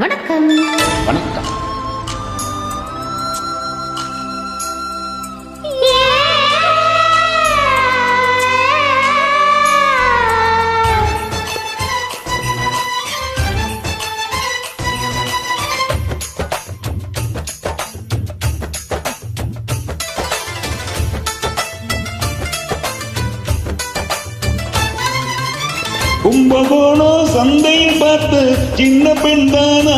வணக்கம். வணக்கம். கும்பகோணம் சந்தையில் பார்த்து சின்ன பெண்தானா,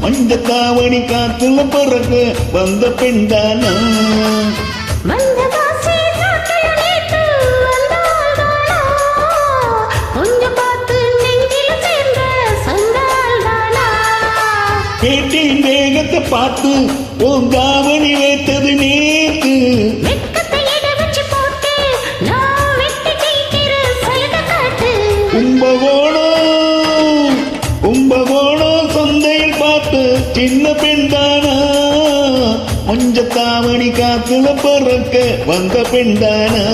மஞ்சத்தாவணி காத்துல பறக்க வந்த பெண்தானா. கேட்டேன் வேகத்தை பார்த்து உன் தாவணி வைத்தது நேத்து. கும்பகோணம் சந்தையில் பார்த்து சின்ன பெண்தானா, மஞ்சத்தாவணி காத்துல பறக்க வந்த பெண்தானா.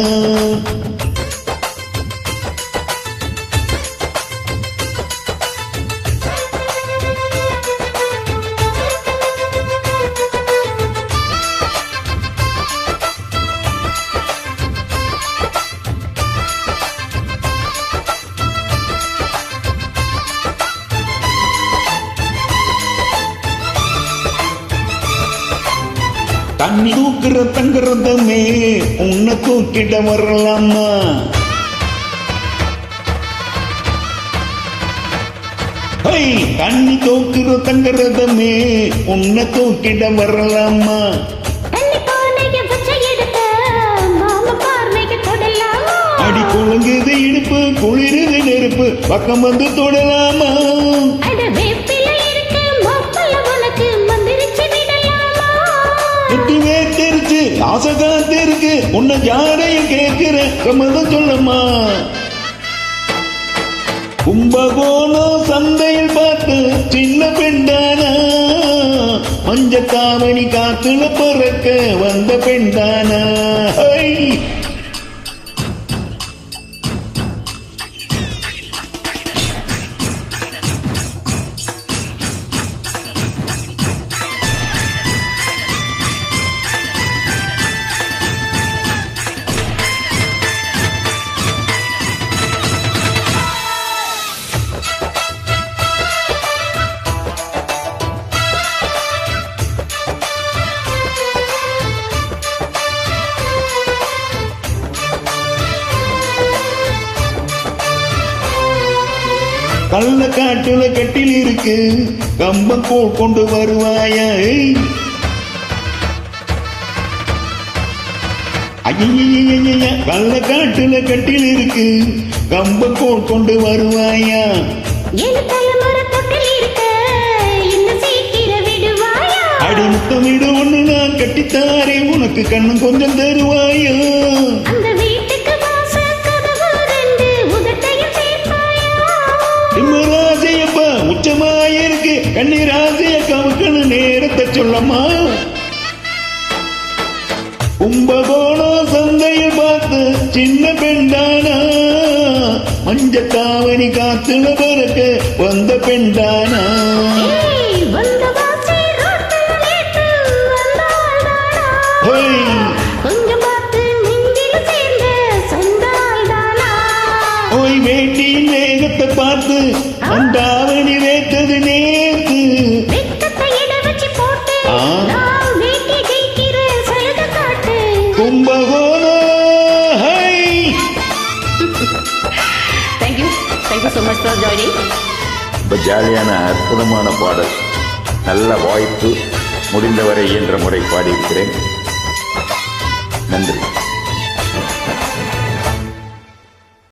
தண்ணி தூக்குற தங்குறதமே உன்னை தூக்கிட வரலாமா. தண்ணி தூக்குற தங்குறதமே உன்னை தூக்கிட வரலாமா. அடி குழுங்குது இடுப்பு குளிருது நெருப்பு பக்கம் வந்து தொடலாமா. ஆசைதான் இருக்கு உன்னை யாரையும் கேட்கிற சம்மதம் சொல்லம்மா. கும்பகோணம் சந்தையில் பார்த்து சின்ன பெண்தானா, மஞ்சத்தாவணி காத்துல பறக்க வந்த பெண்தானா. கள்ள காட்டுல கட்டில் இருக்கு கம்பம் கொண்டு வருவாயா. கள்ள காட்டுல கட்டில் இருக்கு கம்பம் கொண்டு வருவாயா. அடி முத்தமிடு ஒண்ணு நான் கட்டித்தாரே உனக்கு கண்ணும் கொஞ்சம் தருவாயா. உச்சமாயிருக்கு கண்ணீராசிய கவுக்கணு நேரத்தை சொல்லம்மா. கும்பகோணம் சந்தையில் பார்த்து சின்ன பெண்தானா, மஞ்சத்தாவணி காத்துல பறக்க வந்த பெண்தானா. வேட்டியின் வேகத்தை பார்த்து அந்தாவணி வைத்தது நேத்து. கும்பகோணம். ஜாலியான அற்புதமான பாடல், நல்ல வாய்ப்பு, முடிந்தவரை இயன்ற முறை பாடியிருக்கிறேன். நன்றி.